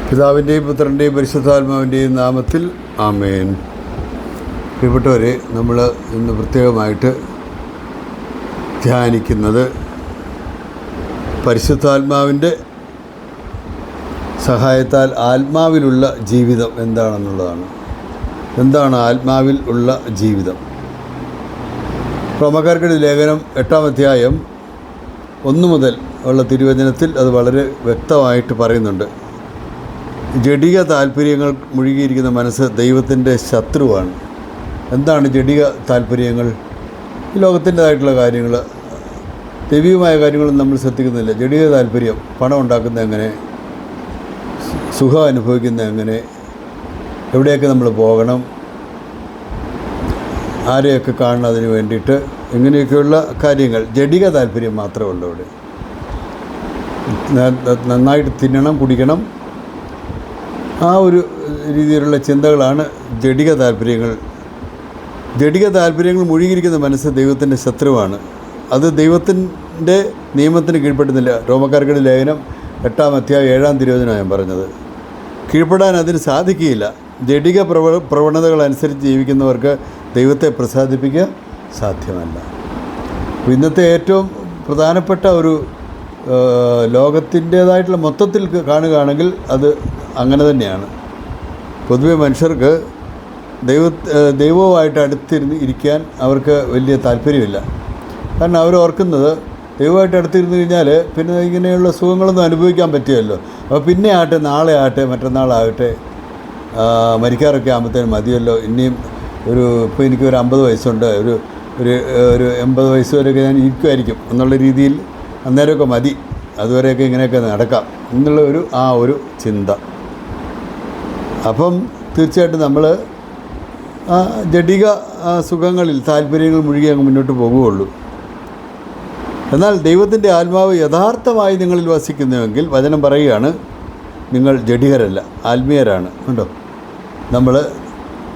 പിതാവിൻ്റെയും പുത്രൻ്റെയും പരിശുദ്ധാത്മാവിൻ്റെയും നാമത്തിൽ ആമേൻ. പ്രിയപ്പെട്ടവരെ, നമ്മൾ ഇന്ന് പ്രത്യേകമായിട്ട് ധ്യാനിക്കുന്നത് പരിശുദ്ധാത്മാവിൻ്റെ സഹായത്താൽ ആത്മാവിലുള്ള ജീവിതം എന്താണെന്നുള്ളതാണ്. എന്താണ് ആത്മാവിൽ ഉള്ള ജീവിതം? റോമാക്കാർക്കെഴുതിയ ലേഖനം 8-ാം അധ്യായം 1 മുതൽ ഉള്ള തിരുവചനത്തിൽ അത് വളരെ വ്യക്തമായിട്ട് പറയുന്നുണ്ട്. ജഡിക താല്പര്യങ്ങൾ മുഴുകിയിരിക്കുന്ന മനസ്സ് ദൈവത്തിൻ്റെ ശത്രുവാണ്. എന്താണ് ജഡിക താല്പര്യങ്ങൾ? ഈ ലോകത്തിൻ്റെതായിട്ടുള്ള കാര്യങ്ങൾ, ദൈവികമായ കാര്യങ്ങളൊന്നും നമ്മൾ ശ്രദ്ധിക്കുന്നില്ല. ജഡിക താല്പര്യം, പണം ഉണ്ടാക്കുന്നത് എങ്ങനെ, സുഖം അനുഭവിക്കുന്നത് എങ്ങനെ, എവിടെയൊക്കെ നമ്മൾ പോകണം, ആരെയൊക്കെ കാണണം അതിന് വേണ്ടിയിട്ട്, ഇങ്ങനെയൊക്കെയുള്ള കാര്യങ്ങൾ. ജഡിക താല്പര്യം മാത്രമേ ഉള്ളൂ ഇവിടെ. നന്നായിട്ട് തിന്നണം, കുടിക്കണം, ആ ഒരു രീതിയിലുള്ള ചിന്തകളാണ് ജഡിക താല്പര്യങ്ങൾ. ജഡിക താല്പര്യങ്ങൾ മുഴുകിയിരിക്കുന്ന മനസ്സ് ദൈവത്തിൻ്റെ ശത്രുവാണ്. അത് ദൈവത്തിൻ്റെ നിയമത്തിന് കീഴ്പ്പെടുന്നില്ല. റോമാക്കാർക്കെഴുതിയ ലേഖനം 8-ാം അധ്യായം 7-ാം തിരുവചനമാണ് ഞാൻ പറഞ്ഞത്. കീഴ്പ്പെടാൻ അതിന് സാധിക്കുകയില്ല. ജഡിക പ്രവണതകളനുസരിച്ച് ജീവിക്കുന്നവർക്ക് ദൈവത്തെ പ്രസാദിപ്പിക്കുക സാധ്യമല്ല. ഇന്നത്തെ ഏറ്റവും പ്രധാനപ്പെട്ട ഒരു ലോകത്തിൻ്റേതായിട്ടുള്ള മൊത്തത്തിൽ കാണുകയാണെങ്കിൽ അത് അങ്ങനെ പൊതുവെ മനുഷ്യർക്ക് ദൈവവുമായിട്ട് ഇരിക്കാൻ അവർക്ക് വലിയ താല്പര്യമില്ല. കാരണം അവരോർക്കുന്നത് ദൈവമായിട്ട് അടുത്തിരുന്ന് കഴിഞ്ഞാൽ പിന്നെ ഇങ്ങനെയുള്ള സുഖങ്ങളൊന്നും അനുഭവിക്കാൻ പറ്റുമല്ലോ. അപ്പോൾ പിന്നെ ആട്ടെ, നാളെ ആട്ടെ, മറ്റന്നാളാകട്ടെ, മരിക്കാറൊക്കെ ആകുമ്പോഴത്തേനും മതിയല്ലോ, ഇനിയും ഇപ്പോൾ എനിക്കൊരു 50 വയസ്സുണ്ട്, ഒരു 80 വയസ്സ് വരെയൊക്കെ ഞാൻ ഇരിക്കുമായിരിക്കും എന്നുള്ള രീതിയിൽ അന്നേരമൊക്കെ മതി, അതുവരെയൊക്കെ ഇങ്ങനെയൊക്കെ നടക്കാം എന്നുള്ള ഒരു ചിന്ത. അപ്പം തീർച്ചയായിട്ടും നമ്മൾ ജഡിക സുഖങ്ങളിൽ താല്പര്യങ്ങൾ മുഴുകി അങ്ങ് മുന്നോട്ട് പോകുകയുള്ളൂ. എന്നാൽ ദൈവത്തിൻ്റെ ആത്മാവ് യഥാർത്ഥമായി നിങ്ങളിൽ വസിക്കുന്നുവെങ്കിൽ വചനം പറയുകയാണ്, നിങ്ങൾ ജഡികരല്ല, ആത്മീയരാണ്. കണ്ടോ, നമ്മൾ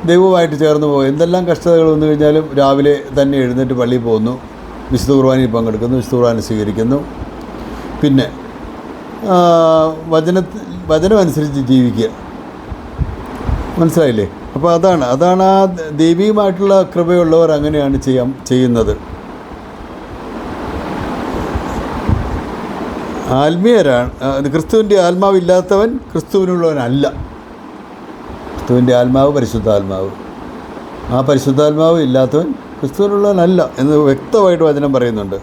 ദൈവവുമായിട്ട് ചേർന്ന് പോകും. എന്തെല്ലാം കഷ്ടതകൾ വന്നു കഴിഞ്ഞാലും രാവിലെ തന്നെ എഴുന്നേറ്റ് പള്ളിയിൽ പോകുന്നു, വിശുദ്ധ കുർബാനയിൽ പങ്കെടുക്കുന്നു, വിശുദ്ധ കുർബാന സ്വീകരിക്കുന്നു, പിന്നെ വചനമനുസരിച്ച് ജീവിക്കുക. മനസ്സിലായില്ലേ? അപ്പോൾ അതാണ് ആ ദൈവീയമായിട്ടുള്ള കൃപയുള്ളവർ അങ്ങനെയാണ് ചെയ്യുന്നത്. ആത്മീയരാണ്. ക്രിസ്തുവിൻ്റെ ആത്മാവില്ലാത്തവൻ ക്രിസ്തുവിനുള്ളവനല്ല. ക്രിസ്തുവിൻ്റെ ആത്മാവ് പരിശുദ്ധാത്മാവ്, ആ പരിശുദ്ധാത്മാവ് ഇല്ലാത്തവൻ ക്രിസ്തുവിനുള്ളവനല്ല എന്ന് വ്യക്തമായിട്ട് വചനം പറയുന്നുണ്ട്.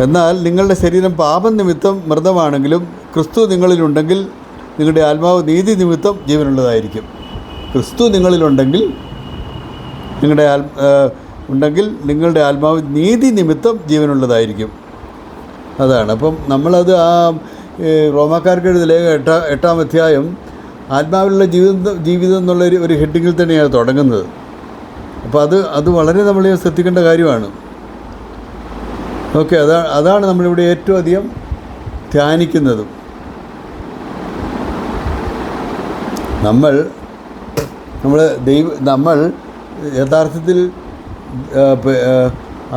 എന്നാൽ നിങ്ങളുടെ ശരീരം പാപം നിമിത്തം മൃതമാണെങ്കിലും ക്രിസ്തു നിങ്ങളിലുണ്ടെങ്കിൽ നിങ്ങളുടെ ആത്മാവ് നീതി നിമിത്തം ജീവനുള്ളതായിരിക്കും. ക്രിസ്തു നിങ്ങളിലുണ്ടെങ്കിൽ നിങ്ങളുടെ ആത്മാവ് നീതി നിമിത്തം ജീവനുള്ളതായിരിക്കും. അതാണ്. അപ്പം നമ്മളത് റോമാക്കാർക്കെഴുതിയ ലേഖനം 8-ാം അധ്യായം ആത്മാവിലുള്ള ജീവിതം എന്നുള്ള ഒരു ഹെഡിങ്ങിൽ തന്നെയാണ് തുടങ്ങുന്നത്. അപ്പോൾ അത് വളരെ നമ്മൾ ശ്രദ്ധിക്കേണ്ട കാര്യമാണ്. ഓക്കെ, അതാണ് നമ്മളിവിടെ ഏറ്റവും അധികം ധ്യാനിക്കുന്നതും. നമ്മൾ യഥാർത്ഥത്തിൽ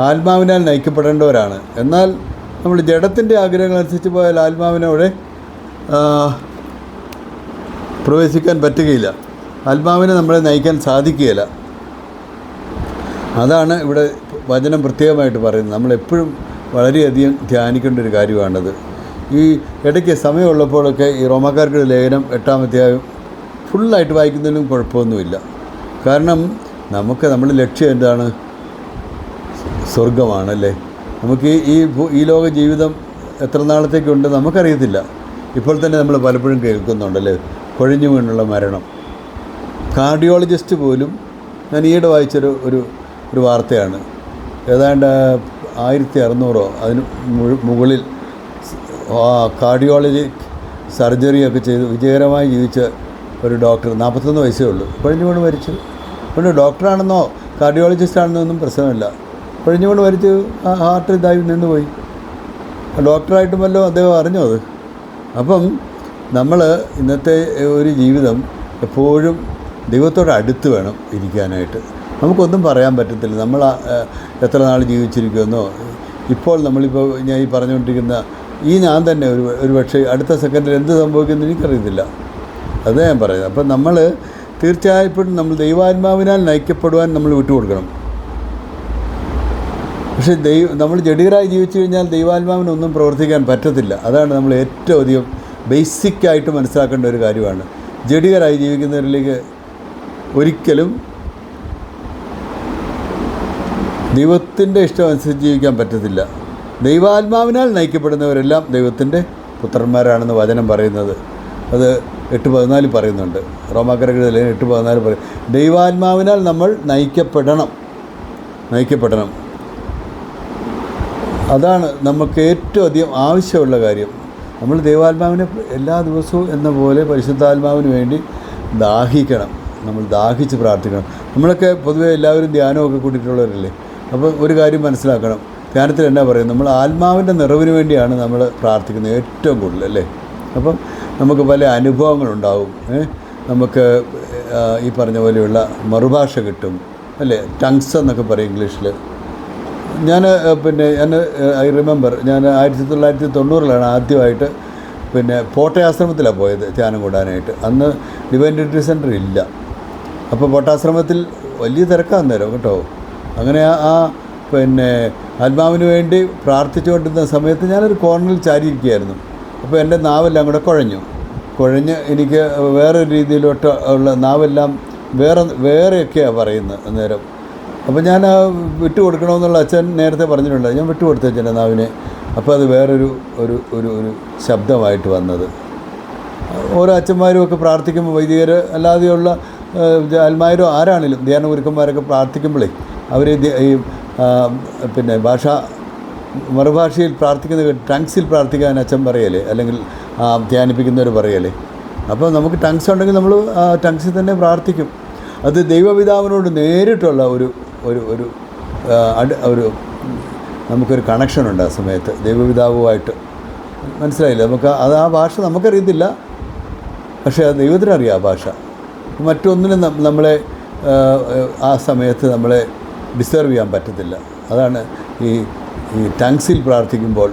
ആത്മാവിനാൽ നയിക്കപ്പെടേണ്ടവരാണ്. എന്നാൽ നമ്മൾ ജഡത്തിൻ്റെ ആഗ്രഹങ്ങളനുസരിച്ച് പോയാൽ ആത്മാവിനവിടെ പ്രവേശിക്കാൻ പറ്റുകയില്ല. ആത്മാവിനെ നമ്മളെ നയിക്കാൻ സാധിക്കുകയില്ല. അതാണ് ഇവിടെ വചനം പ്രത്യേകമായിട്ട് പറയുന്നത്. നമ്മളെപ്പോഴും വളരെയധികം ധ്യാനിക്കേണ്ട ഒരു കാര്യമാണത്. ഈ ഇടയ്ക്ക് സമയമുള്ളപ്പോഴൊക്കെ ഈ റോമാക്കാർക്കെഴുതിയ ലേഖനം 8-ാം അധ്യായം ഫുള്ളായിട്ട് വായിക്കുന്നതിനും കുഴപ്പമൊന്നുമില്ല. കാരണം നമ്മുടെ ലക്ഷ്യം എന്താണ്? സ്വർഗമാണല്ലേ. നമുക്ക് ഈ ലോക ജീവിതം എത്ര നാളത്തേക്കുണ്ട് നമുക്കറിയത്തില്ല. ഇപ്പോൾ തന്നെ നമ്മൾ പലപ്പോഴും കേൾക്കുന്നുണ്ടല്ലേ, കൊഴിഞ്ഞു വീണുള്ള മരണം. കാർഡിയോളജിസ്റ്റ് പോലും, ഞാൻ ഈയിടെ വായിച്ചൊരു ഒരു വാർത്തയാണ്, ഏതാണ്ട് 1600 അതിന് മുകളിൽ കാർഡിയോളജി സർജറിയൊക്കെ ചെയ്ത് വിജയകരമായി ജീവിച്ച ഒരു ഡോക്ടർ, 41 വയസ്സേ ഉള്ളൂ, കൊഴിഞ്ഞു വീണ് മരിച്ചു. പിന്നെ ഡോക്ടറാണെന്നോ കാർഡിയോളജിസ്റ്റ് ആണെന്നോ ഒന്നും പ്രശ്നമില്ല, കൊഴിഞ്ഞു വീണ് മരിച്ചു, ഹാർട്ട് ഇതായി നിന്നുപോയി. ഡോക്ടറായിട്ടും വല്ലോ അദ്ദേഹം അറിഞ്ഞോ അത്? അപ്പം നമ്മൾ ഇന്നത്തെ ഒരു ജീവിതം എപ്പോഴും ദൈവത്തോട് അടുത്ത് വേണം ഇരിക്കാനായിട്ട്. നമുക്കൊന്നും പറയാൻ പറ്റത്തില്ല നമ്മൾ എത്ര നാൾ ജീവിച്ചിരിക്കുമെന്നോ. ഇപ്പോൾ ഞാൻ ഈ പറഞ്ഞുകൊണ്ടിരിക്കുന്ന ഈ ഞാൻ തന്നെ ഒരു പക്ഷേ അടുത്ത സെക്കൻഡിൽ എന്ത് സംഭവിക്കുമെന്ന് എനിക്കറിയത്തില്ല. അതേ ഞാൻ പറയുന്നത്. അപ്പം നമ്മൾ തീർച്ചയായിട്ടും നമ്മൾ ദൈവാത്മാവിനാൽ നയിക്കപ്പെടുവാൻ നമ്മൾ വിട്ടുകൊടുക്കണം. പക്ഷേ നമ്മൾ ജഡികരായി ജീവിച്ചു കഴിഞ്ഞാൽ ദൈവാത്മാവിനൊന്നും പ്രവർത്തിക്കാൻ പറ്റത്തില്ല. അതാണ് നമ്മൾ ഏറ്റവും അധികം ബേസിക്കായിട്ട് മനസ്സിലാക്കേണ്ട ഒരു കാര്യമാണ്. ജഡികരായി ജീവിക്കുന്നവരിലേക്ക് ഒരിക്കലും ദൈവത്തിൻ്റെ ഇഷ്ടമനുസരിച്ച് ജീവിക്കാൻ പറ്റത്തില്ല. ദൈവാത്മാവിനാൽ നയിക്കപ്പെടുന്നവരെല്ലാം ദൈവത്തിൻ്റെ പുത്രന്മാരാണെന്ന് വചനം പറയുന്നത്. അത് 8:14 പറയുന്നുണ്ട്. റോമാക്കാരുടെ 8:14 പറയും. ദൈവാത്മാവിനാൽ നമ്മൾ നയിക്കപ്പെടണം. അതാണ് നമുക്ക് ഏറ്റവും അധികം ആവശ്യമുള്ള കാര്യം. നമ്മൾ ദൈവാത്മാവിനെ എല്ലാ ദിവസവും എന്ന പോലെ പരിശുദ്ധാത്മാവിന് വേണ്ടി ദാഹിക്കണം. നമ്മൾ ദാഹിച്ച് പ്രാർത്ഥിക്കണം. നമ്മളൊക്കെ പൊതുവേ എല്ലാവരും ധ്യാനമൊക്കെ കൂട്ടിയിട്ടുള്ളവരല്ലേ. അപ്പോൾ ഒരു കാര്യം മനസ്സിലാക്കണം. ധ്യാനത്തിൽ എന്നാ പറയും, നമ്മൾ ആത്മാവിൻ്റെ നിറവിന് വേണ്ടിയാണ് നമ്മൾ പ്രാർത്ഥിക്കുന്നത് ഏറ്റവും കൂടുതൽ, അല്ലേ. അപ്പം നമുക്ക് പല അനുഭവങ്ങളുണ്ടാവും. നമുക്ക് ഈ പറഞ്ഞ പോലെയുള്ള മറുഭാഷ കിട്ടും, അല്ലേ. ടങ്സ് എന്നൊക്കെ പറയും ഇംഗ്ലീഷിൽ. ഞാൻ ഐ റിമെമ്പർ, ഞാൻ 1990 ആദ്യമായിട്ട് പോട്ടയാശ്രമത്തിലാണ് പോയത് ധ്യാനം കൂടാനായിട്ട്. അന്ന് ഡിവൈൻ റിട്രീറ്റ് സെൻറ്റർ ഇല്ല. അപ്പോൾ പോട്ടാശ്രമത്തിൽ വലിയ തിരക്കാണ് നേരം കേട്ടോ. അങ്ങനെ ആത്മാവിന് വേണ്ടി പ്രാർത്ഥിച്ചുകൊണ്ടിരുന്ന സമയത്ത് ഞാനൊരു കോർണറിൽ ചാരിയിരിക്കുകയായിരുന്നു. അപ്പോൾ എൻ്റെ നാവെല്ലാം കൂടെ കുഴഞ്ഞ് എനിക്ക് വേറെ രീതിയിലോട്ട് ഉള്ള നാവെല്ലാം വേറെയൊക്കെയാണ് പറയുന്നത് അന്നേരം. അപ്പോൾ ഞാൻ വിട്ടുകൊടുക്കണമെന്നുള്ള അച്ഛൻ നേരത്തെ പറഞ്ഞിട്ടുണ്ട്. ഞാൻ വിട്ടുകൊടുത്ത അച്ഛൻ്റെ നാവിനെ. അപ്പോൾ അത് വേറൊരു ഒരു ഒരു ഒരു ശബ്ദമായിട്ട് വന്നത്. ഓരോ അച്ഛന്മാരും ഒക്കെ പ്രാർത്ഥിക്കുമ്പോൾ, വൈദികർ അല്ലാതെയുള്ള ആത്മാരോ ആരാണെങ്കിലും ധ്യാന ഗുരുക്കന്മാരൊക്കെ പ്രാർത്ഥിക്കുമ്പോഴേ അവർ ഈ മറുഭാഷയിൽ പ്രാർത്ഥിക്കുന്ന ടങ്സിൽ പ്രാർത്ഥിക്കാൻ അച്ഛൻ പറയല്ലേ, അല്ലെങ്കിൽ ധ്യാനിപ്പിക്കുന്നവർ പറയല്ലേ. അപ്പോൾ നമുക്ക് ടങ്സ് ഉണ്ടെങ്കിൽ നമ്മൾ ടങ്സിൽ തന്നെ പ്രാർത്ഥിക്കും. അത് ദൈവപിതാവിനോട് നേരിട്ടുള്ള ഒരു ഒരു ഒരു ഒരു നമുക്കൊരു കണക്ഷനുണ്ട് ആ സമയത്ത് ദൈവപിതാവുമായിട്ട്. മനസ്സിലായില്ല. നമുക്ക് അത് ആ ഭാഷ നമുക്കറിയത്തില്ല, പക്ഷേ അത് ദൈവത്തിനറിയാം ആ ഭാഷ. മറ്റൊന്നിനും നമ്മളെ ആ സമയത്ത് നമ്മളെ ഡിസ്റ്റർബ് ചെയ്യാൻ പറ്റത്തില്ല. അതാണ് ഈ ടങ്സിൽ പ്രാർത്ഥിക്കുമ്പോൾ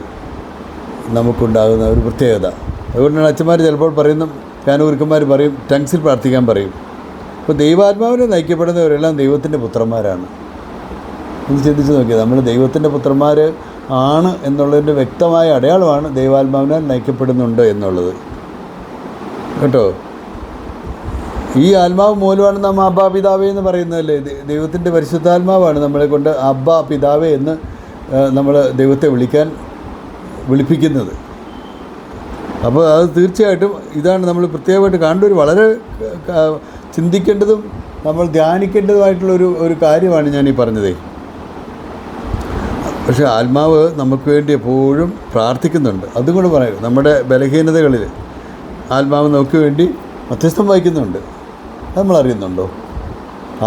നമുക്കുണ്ടാകുന്ന ഒരു പ്രത്യേകത. അതുകൊണ്ടാണ് അച്ഛന്മാർ ചിലപ്പോൾ പറയുന്നു, ധ്യാനഗുരുക്കന്മാർ പറയും ടങ്സിൽ പ്രാർത്ഥിക്കാൻ പറയും. അപ്പോൾ ദൈവാത്മാവിനെ നയിക്കപ്പെടുന്നവരെല്ലാം ദൈവത്തിൻ്റെ പുത്രന്മാരാണ്. ഒന്ന് ചിന്തിച്ച് നോക്കിയത്, നമ്മൾ ദൈവത്തിൻ്റെ പുത്രന്മാർ ആണ് എന്നുള്ളതിൻ്റെ വ്യക്തമായ അടയാളമാണ് ദൈവാത്മാവിനാൽ നയിക്കപ്പെടുന്നുണ്ട് എന്നുള്ളത് കേട്ടോ. ഈ ആത്മാവ് മൂലമാണ് നാം അബ്ബാ പിതാവേ എന്ന് പറയുന്നതല്ലേ. ദൈവത്തിൻ്റെ പരിശുദ്ധാത്മാവാണ് നമ്മളെ കൊണ്ട് അബ്ബാ പിതാവേ എന്ന് നമ്മൾ ദൈവത്തെ വിളിപ്പിക്കുന്നത്. അപ്പോൾ അത് തീർച്ചയായിട്ടും ഇതാണ് നമ്മൾ പ്രത്യേകമായിട്ട് കാണേണ്ട ഒരു വളരെ ചിന്തിക്കേണ്ടതും നമ്മൾ ധ്യാനിക്കേണ്ടതുമായിട്ടുള്ളൊരു കാര്യമാണ് ഞാൻ ഈ പറഞ്ഞതേ. പക്ഷേ ആത്മാവ് നമുക്ക് വേണ്ടി എപ്പോഴും പ്രാർത്ഥിക്കുന്നുണ്ട്. അതും കൂടെ പറയാം, നമ്മുടെ ബലഹീനതകളിൽ ആത്മാവ് നമുക്ക് വേണ്ടി മധ്യസ്ഥം വഹിക്കുന്നുണ്ട്. നമ്മളറിയുന്നുണ്ടോ?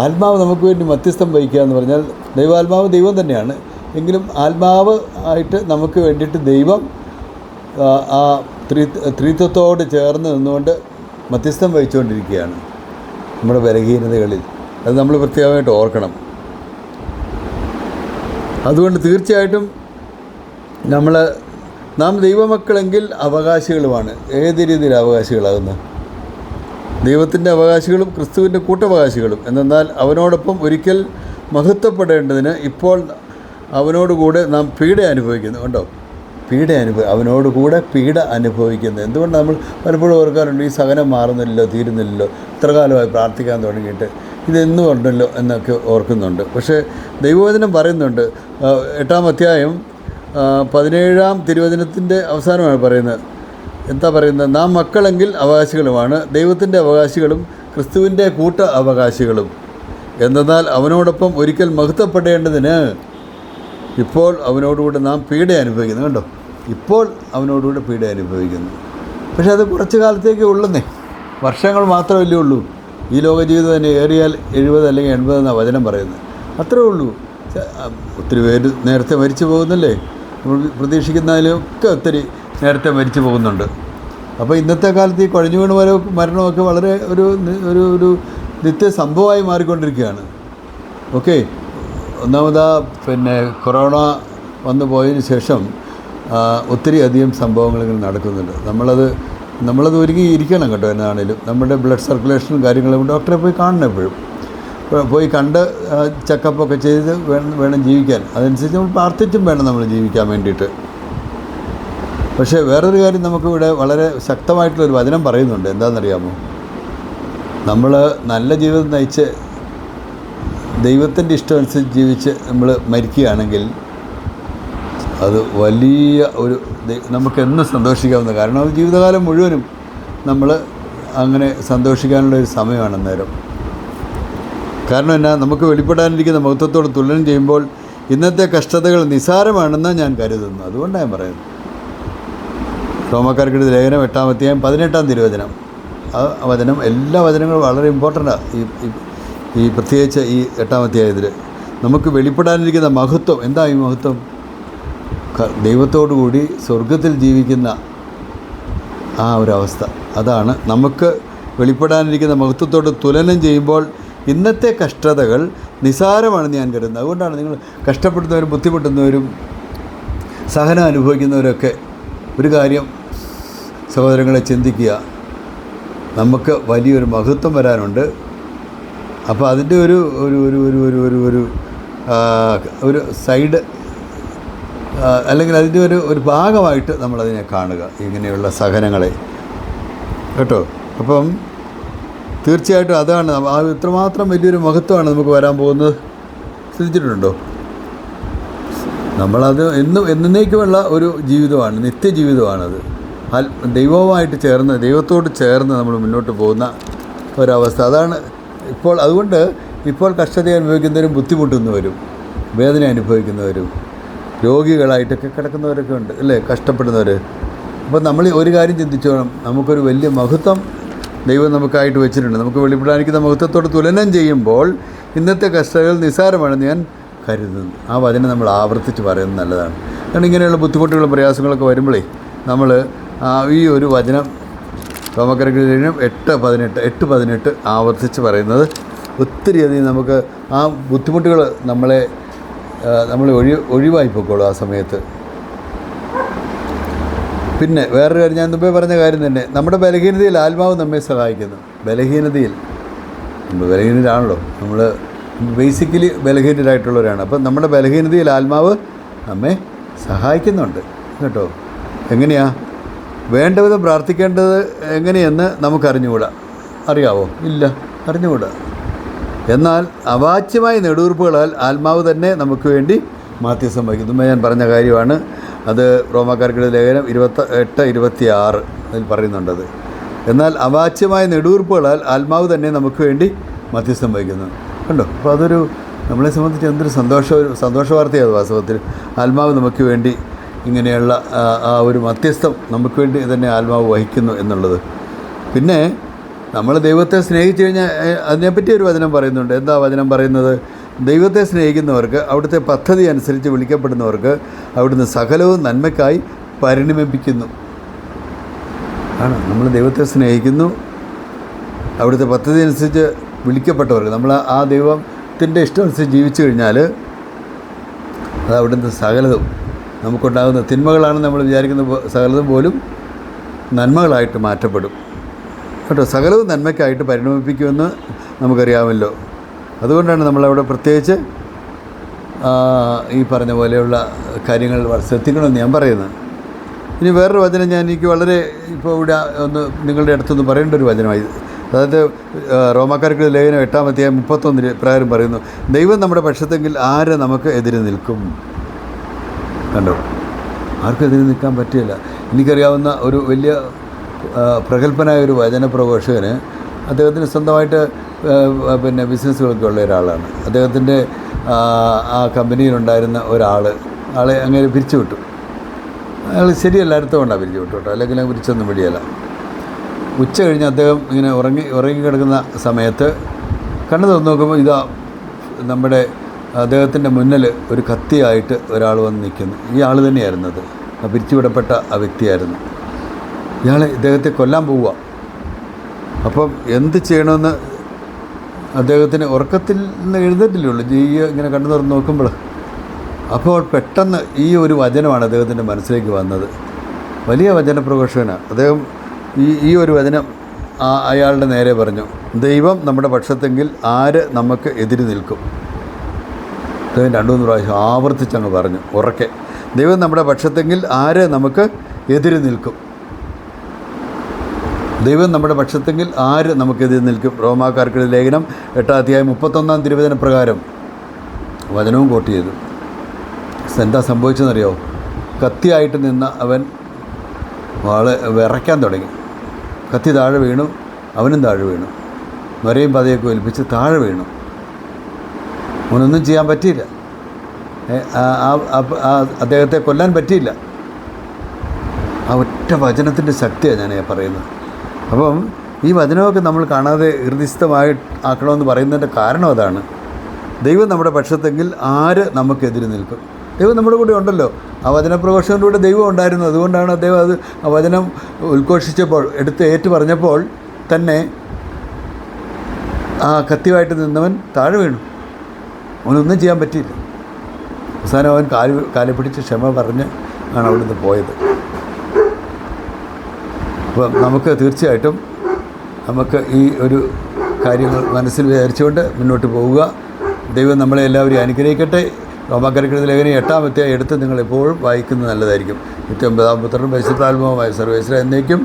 ആത്മാവ് നമുക്ക് വേണ്ടി മധ്യസ്ഥം വഹിക്കുക എന്ന് പറഞ്ഞാൽ ദൈവാത്മാവ് ദൈവം തന്നെയാണ്. എങ്കിലും ആത്മാവ് ആയിട്ട് നമുക്ക് വേണ്ടിയിട്ട് ദൈവം ആ ത്രിത്വത്തോട് ചേർന്ന് നിന്നുകൊണ്ട് മധ്യസ്ഥം വഹിച്ചുകൊണ്ടിരിക്കുകയാണ് നമ്മുടെ ബലഹീനതകളിൽ. അത് നമ്മൾ പ്രത്യേകമായിട്ട് ഓർക്കണം. അതുകൊണ്ട് തീർച്ചയായിട്ടും നാം ദൈവമക്കളെങ്കിൽ അവകാശികളുമാണ്. ഏത് രീതിയിൽ അവകാശികളാകുന്നത്? ദൈവത്തിൻ്റെ അവകാശികളും ക്രിസ്തുവിൻ്റെ കൂട്ടവകാശികളും. എന്നാൽ അവനോടൊപ്പം ഒരിക്കൽ മഹത്വപ്പെടേണ്ടതിന് ഇപ്പോൾ അവനോടുകൂടെ നാം പീഡ അനുഭവിക്കുന്നു. കണ്ടോ, അവനോടുകൂടെ പീഡ അനുഭവിക്കുന്നത്. എന്തുകൊണ്ട് നമ്മൾ പലപ്പോഴും ഓർക്കാറുണ്ട്, ഈ സഹനം മാറുന്നില്ലല്ലോ, തീരുന്നില്ലല്ലോ, ഇത്ര കാലമായി പ്രാർത്ഥിക്കാൻ തുടങ്ങിയിട്ട് ഇതെന്നും ഉണ്ടല്ലോ എന്നൊക്കെ ഓർക്കുന്നുണ്ട്. പക്ഷേ ദൈവവചനം പറയുന്നുണ്ട്, 8-ാം അധ്യായം 17-ാം തിരുവചനത്തിൻ്റെ അവസാനമാണ് പറയുന്നത്. എന്താ പറയുന്നത്? നാം മക്കളെങ്കിൽ അവകാശികളുമാണ്, ദൈവത്തിൻ്റെ അവകാശികളും ക്രിസ്തുവിൻ്റെ കൂട്ട അവകാശികളും. എന്നാൽ അവനോടൊപ്പം ഒരിക്കൽ മഹത്വപ്പെടേണ്ടതിന് ഇപ്പോൾ അവനോടുകൂടെ നാം പീഡ അനുഭവിക്കുന്നു. കണ്ടോ, ഇപ്പോൾ അവനോടുകൂടെ പീഡ അനുഭവിക്കുന്നു. പക്ഷേ അത് കുറച്ച് കാലത്തേക്കേ ഉള്ളെന്നേ, വർഷങ്ങൾ മാത്രമല്ലേ ഉള്ളൂ. ഈ ലോക ജീവിതം തന്നെ ഏറിയാൽ 70 അല്ലെങ്കിൽ 80 എന്നാണ് വചനം പറയുന്നത്. അത്രേ ഉള്ളൂ. ഒത്തിരി പേര് നേരത്തെ മരിച്ചു പോകുന്നല്ലേ, നമ്മൾ പ്രതീക്ഷിക്കുന്നതിലൊക്കെ ഒത്തിരി നേരത്തെ മരിച്ചു പോകുന്നുണ്ട്. അപ്പോൾ ഇന്നത്തെ കാലത്ത് ഈ കുഴഞ്ഞു വീണ് മരണമൊക്കെ വളരെ ഒരു നിത്യ സംഭവമായി മാറിക്കൊണ്ടിരിക്കുകയാണ്. ഓക്കെ, ഒന്നാമതാ കൊറോണ വന്നു പോയതിന് ശേഷം ഒത്തിരി അധികം സംഭവങ്ങൾ ഇങ്ങനെ നടക്കുന്നുണ്ട്. നമ്മളത് ഒരുങ്ങി ഇരിക്കണം കേട്ടോ. എന്നാണേലും നമ്മുടെ ബ്ലഡ് സർക്കുലേഷനും കാര്യങ്ങളും ഡോക്ടറെ പോയി കാണണം. എപ്പോഴും പോയി കണ്ട് ചെക്കപ്പൊക്കെ ചെയ്ത് വേണം ജീവിക്കാൻ. അതനുസരിച്ച് നമ്മൾ പ്രാർത്ഥിച്ചും വേണം നമ്മൾ ജീവിക്കാൻ വേണ്ടിയിട്ട്. പക്ഷേ വേറൊരു കാര്യം നമുക്കിവിടെ വളരെ ശക്തമായിട്ടുള്ളൊരു വചനം പറയുന്നുണ്ട്. എന്താണെന്നറിയാമോ? നമ്മൾ നല്ല ജീവിതം നയിച്ച് ദൈവത്തിൻ്റെ ഇഷ്ടമനുസരിച്ച് ജീവിച്ച് നമ്മൾ മരിക്കുകയാണെങ്കിൽ അത് വലിയ ഒരു നമുക്കെന്നും സന്തോഷിക്കാവുന്ന, കാരണം അത് ജീവിതകാലം മുഴുവനും നമ്മൾ അങ്ങനെ സന്തോഷിക്കാനുള്ളൊരു സമയമാണ് അന്നേരം. കാരണം എന്നാ, നമുക്ക് വെളിപ്പെടാനിരിക്കുന്ന മഹത്വത്തോട് തുലനം ചെയ്യുമ്പോൾ ഇന്നത്തെ കഷ്ടതകൾ നിസ്സാരമാണെന്ന് ഞാൻ കരുതുന്നു. അതുകൊണ്ടാണ് ഞാൻ പറയുന്നത്. റോമാക്കാർക്കെഴുതിയ ലേഖനം 8-ാം അധ്യായം 18-ാം തിരുവചനം. ആ വചനം, എല്ലാ വചനങ്ങളും വളരെ ഇമ്പോർട്ടൻ്റാണ്. ഈ പ്രത്യേകിച്ച് ഈ 8-ാം അധ്യായത്തിൽ നമുക്ക് വെളിപ്പെടാനിരിക്കുന്ന മഹത്വം. എന്താ ഈ മഹത്വം? ദൈവത്തോടുകൂടി സ്വർഗത്തിൽ ജീവിക്കുന്ന ആ ഒരവസ്ഥ. അതാണ് നമുക്ക് വെളിപ്പെടാനിരിക്കുന്ന മഹത്വത്തോട് തുലനം ചെയ്യുമ്പോൾ ഇന്നത്തെ കഷ്ടതകൾ നിസ്സാരമാണെന്ന് ഞാൻ കരുതുന്നത്. അതുകൊണ്ടാണ് നിങ്ങൾ കഷ്ടപ്പെടുന്നവരും ബുദ്ധിമുട്ടുന്നവരും സഹനം അനുഭവിക്കുന്നവരൊക്കെ ഒരു കാര്യം സഹോദരങ്ങളെ ചിന്തിക്കുക. നമുക്ക് വലിയൊരു മഹത്വം വരാനുണ്ട്. അപ്പോൾ അതിൻ്റെ ഒരു ഒരു ഒരു ഒരു ഒരു ഒരു ഒരു ഒരു സൈഡ് അല്ലെങ്കിൽ അതിൻ്റെ ഒരു ഭാഗമായിട്ട് നമ്മളതിനെ കാണുക, ഇങ്ങനെയുള്ള സഹനങ്ങളെ കേട്ടോ. അപ്പം തീർച്ചയായിട്ടും അതാണ് ഇത്രമാത്രം വലിയൊരു മഹത്വമാണ് നമുക്ക് വരാൻ പോകുന്നത്. ശ്രദ്ധിച്ചിട്ടുണ്ടോ? നമ്മളത് എന്നേക്കുമുള്ള ഒരു ജീവിതമാണ്, നിത്യജീവിതമാണത്. ദൈവവുമായിട്ട് ചേർന്ന്, ദൈവത്തോട് ചേർന്ന് നമ്മൾ മുന്നോട്ട് പോകുന്ന ഒരവസ്ഥ. അതാണ് ഇപ്പോൾ. അതുകൊണ്ട് ഇപ്പോൾ കഷ്ടത അനുഭവിക്കുന്നവരും ബുദ്ധിമുട്ടുന്നവരും വേദന അനുഭവിക്കുന്നവരും രോഗികളായിട്ടൊക്കെ കിടക്കുന്നവരൊക്കെ ഉണ്ട് അല്ലേ, കഷ്ടപ്പെടുന്നവർ. അപ്പോൾ നമ്മൾ ഒരു കാര്യം ചിന്തിച്ചു വേണം, നമുക്കൊരു വലിയ മഹത്വം ദൈവം നമുക്കായിട്ട് വെച്ചിട്ടുണ്ട്. നമുക്ക് വെളിപ്പെടാനിരിക്കുന്ന മഹത്വത്തോട് തുലനം ചെയ്യുമ്പോൾ ഇന്നത്തെ കഷ്ടതകൾ നിസ്സാരമാണെന്ന് ഞാൻ കരുതുന്നു. ആ വചനം നമ്മൾ ആവർത്തിച്ച് പറയുന്നത് നല്ലതാണ്. കാരണം ഇങ്ങനെയുള്ള ബുദ്ധിമുട്ടുകളും പ്രയാസങ്ങളൊക്കെ വരുമ്പോഴേ നമ്മൾ ഈ ഒരു വചനം റോമാക്കാർക്കെഴുതിയ 8:18 ആവർത്തിച്ച് പറയുന്നത് ഒത്തിരിയധികം നമുക്ക് ആ ബുദ്ധിമുട്ടുകൾ നമ്മൾ ഒഴിവായി പോയിക്കോളും ആ സമയത്ത്. പിന്നെ വേറൊരു കാര്യം, ഞാൻ മുമ്പേ പറഞ്ഞ കാര്യം തന്നെ, നമ്മുടെ ബലഹീനതയിൽ ആത്മാവ് നമ്മെ സഹായിക്കുന്നു. ബലഹീനരാണല്ലോ നമ്മൾ, ബേസിക്കലി ബലഹീനരായിട്ടുള്ളവരാണ്. അപ്പം നമ്മുടെ ബലഹീനതയിൽ ആത്മാവ് നമ്മെ സഹായിക്കുന്നുണ്ട് കേട്ടോ. എങ്ങനെയാ വേണ്ടവിധം പ്രാർത്ഥിക്കേണ്ടത് എങ്ങനെയെന്ന് നമുക്കറിഞ്ഞുകൂടാ. അറിയാവോ? ഇല്ല, അറിഞ്ഞുകൂടാ. എന്നാൽ അവാച്യമായ നെടുവീർപ്പുകളാൽ ആത്മാവ് തന്നെ നമുക്ക് വേണ്ടി മാധ്യസ്ഥം വഹിക്കുന്നു. ഞാൻ പറഞ്ഞ കാര്യമാണ്. അത് റോമാക്കാർക്കെഴുതിയ ലേഖനം 28-26 അതിൽ പറയുന്നുണ്ടത്. എന്നാൽ അവാച്യമായ നെടുവീർപ്പുകളാൽ ആത്മാവ് തന്നെ നമുക്ക് വേണ്ടി മധ്യസ്ഥം വഹിക്കുന്നു. കണ്ടോ? അപ്പോൾ അതൊരു നമ്മളെ സംബന്ധിച്ച് എന്തൊരു സന്തോഷ വാർത്തയാണ് വാസ്തവത്തിൽ. ആത്മാവ് നമുക്ക് വേണ്ടി ഇങ്ങനെയുള്ള ആ ഒരു മധ്യസ്ഥം നമുക്ക് വേണ്ടി തന്നെ ആത്മാവ് വഹിക്കുന്നു എന്നുള്ളത്. പിന്നെ നമ്മൾ ദൈവത്തെ സ്നേഹിച്ചു കഴിഞ്ഞാൽ അതിനെപ്പറ്റി ഒരു വചനം പറയുന്നുണ്ട്. എന്താ വചനം പറയുന്നത്? ദൈവത്തെ സ്നേഹിക്കുന്നവർക്ക്, അവിടുത്തെ പദ്ധതി അനുസരിച്ച് വിളിക്കപ്പെടുന്നവർക്ക് അവിടുന്ന് സകലവും നന്മയ്ക്കായി പരിണമിപ്പിക്കുന്നു. ആണ്, നമ്മൾ ദൈവത്തെ സ്നേഹിക്കുന്നു, അവിടുത്തെ പദ്ധതി അനുസരിച്ച് വിളിക്കപ്പെട്ടവർക്ക്, നമ്മൾ ആ ദൈവത്തിൻ്റെ ഇഷ്ടമനുസരിച്ച് ജീവിച്ചു കഴിഞ്ഞാൽ അത് അവിടുന്ന് സകലതും നമുക്കുണ്ടാകുന്ന തിന്മകളാണെന്ന് നമ്മൾ വിചാരിക്കുന്ന സകലതും പോലും നന്മകളായിട്ട് മാറ്റപ്പെടും കേട്ടോ. സകലവും നന്മയ്ക്കായിട്ട് പരിണമിപ്പിക്കുമെന്ന് നമുക്കറിയാമല്ലോ. അതുകൊണ്ടാണ് നമ്മളവിടെ പ്രത്യേകിച്ച് ഈ പറഞ്ഞ പോലെയുള്ള കാര്യങ്ങൾ ശ്രദ്ധിക്കണമെന്ന് ഞാൻ പറയുന്നത്. ഇനി വേറൊരു വചനം എനിക്ക് വളരെ ഇപ്പോൾ ഇവിടെ ഒന്ന് നിങ്ങളുടെ അടുത്തൊന്ന് പറയേണ്ട ഒരു വചനമായി. അതായത് റോമാക്കാർക്കെഴുതിയ ലേഖനം 8-ാം അധ്യായം 31 പ്രകാരം പറയുന്നു, ദൈവം നമ്മുടെ പക്ഷത്തെങ്കിൽ ആര് നമുക്ക് എതിരെ നിൽക്കും? കണ്ടോ? ആർക്കും എതിരെ നിൽക്കാൻ പറ്റില്ല. എനിക്കറിയാവുന്ന ഒരു വലിയ പ്രഗത്ഭനായ ഒരു വചനപ്രഘോഷകന്, അദ്ദേഹത്തിന് സ്വന്തമായിട്ട് പിന്നെ ബിസിനസ്സുകളൊക്കെ ഉള്ള ഒരാളാണ്. അദ്ദേഹത്തിൻ്റെ ആ കമ്പനിയിലുണ്ടായിരുന്ന ആളെ അങ്ങനെ പിരിച്ചു വിട്ടു. അയാൾ ശരിയല്ല, അടുത്തുകൊണ്ടാണ് പിരിച്ചു വിട്ടു കേട്ടോ, അല്ലെങ്കിൽ പിരിച്ചൊന്നും പിടിയല്ല. ഉച്ച കഴിഞ്ഞ് അദ്ദേഹം ഇങ്ങനെ ഉറങ്ങിക്കിടക്കുന്ന സമയത്ത് കണ്ണു തുറന്ന് നോക്കുമ്പോൾ ഇതാ നമ്മുടെ അദ്ദേഹത്തിൻ്റെ മുന്നിൽ ഒരു കത്തിയായിട്ട് ഒരാൾ വന്ന് നിൽക്കുന്നു. ഈ ആൾ തന്നെയായിരുന്നു അത്, പിരിച്ചുവിടപ്പെട്ട ആ വ്യക്തിയായിരുന്നു. ഇദ്ദേഹത്തെ കൊല്ലാൻ പോവുക. അപ്പം എന്ത് ചെയ്യണമെന്ന് അദ്ദേഹത്തിന് ഉറക്കത്തിൽ നിന്ന് എഴുന്നേറ്റില്ലുള്ളൂ. ഇങ്ങനെ കണ്ണു തുറന്ന് നോക്കുമ്പോൾ അപ്പോൾ പെട്ടെന്ന് ഈ ഒരു വചനമാണ് അദ്ദേഹത്തിൻ്റെ മനസ്സിലേക്ക് വന്നത്. വലിയ വചനപ്രഘോഷകനാണ് അദ്ദേഹം. ഈ ഒരു വചനം അയാളുടെ നേരെ പറഞ്ഞു, ദൈവം നമ്മുടെ പക്ഷത്തെങ്കിൽ ആര് നമുക്ക് എതിര് നിൽക്കും. അദ്ദേഹം 2-3 പ്രാവശ്യം ആവർത്തിച്ചങ്ങ് പറഞ്ഞു ഉറക്കെ, ദൈവം നമ്മുടെ പക്ഷത്തെങ്കിൽ ആര് നമുക്ക് എതിര് നിൽക്കും. ദൈവം നമ്മുടെ പക്ഷത്തെങ്കിൽ ആര് നമുക്കെതിരെ നിൽക്കും. റോമാക്കാർക്കുള്ള ലേഖനം 8-ാം അധ്യായം 31-ാം തിരുവചന പ്രകാരം വചനവും കോട്ട് ചെയ്തു. എന്താ സംഭവിച്ചെന്നറിയോ? കത്തിയായിട്ട് നിന്ന അവൻ വിറയ്ക്കാൻ തുടങ്ങി. കത്തി താഴെ വീണു, അവനും താഴെ വീണു. നൊരയും പതയൊക്കെ ഒലിപ്പിച്ച് താഴെ വീണു. അവനൊന്നും ചെയ്യാൻ പറ്റിയില്ല. അദ്ദേഹത്തെ കൊല്ലാൻ പറ്റിയില്ല. ആ ഒറ്റ വചനത്തിൻ്റെ ശക്തിയാണ് ഞാൻ പറയുന്നത്. അപ്പം ഈ വചനമൊക്കെ നമ്മൾ കാണാതെ ഹൃദയസ്ഥമായി ആക്കണമെന്ന് പറയുന്നതിൻ്റെ കാരണം അതാണ്. ദൈവം നമ്മുടെ പക്ഷത്തെങ്കിൽ ആര് നമുക്കെതിരെ നിൽക്കും. ദൈവം നമ്മുടെ കൂടെ ഉണ്ടല്ലോ. ആ വചനപ്രഘോഷകൻ്റെ ദൈവം ഉണ്ടായിരുന്നു. അതുകൊണ്ടാണ് അദ്ദേഹം അത് ആ വചനം ഉദ്ഘോഷിച്ചപ്പോൾ ഏറ്റു പറഞ്ഞപ്പോൾ തന്നെ ആ കത്തിയുമായിട്ട് നിന്നവൻ താഴെ വീണു. അവനൊന്നും ചെയ്യാൻ പറ്റിയില്ല. അവസാനം അവൻ കാലെ പിടിച്ച് ക്ഷമ പറഞ്ഞ് ആണ് അവിടുന്ന് പോയത്. അപ്പം നമുക്ക് തീർച്ചയായിട്ടും നമുക്ക് ഈ ഒരു കാര്യങ്ങൾ മനസ്സിൽ വിചാരിച്ചുകൊണ്ട് മുന്നോട്ട് പോവുക. ദൈവം നമ്മളെ എല്ലാവരെയും അനുഗ്രഹിക്കട്ടെ. റോമാക്കാർക്കെഴുതിയ ലേഖനം 8-ാം അധ്യായം എടുത്ത് നിങ്ങൾ എപ്പോഴും വായിക്കുന്നത് നല്ലതായിരിക്കും. 29-ാം പുത്രനും പരിശുദ്ധാത്മാവുമായ സർവേശ്വരൻ എന്നേക്കും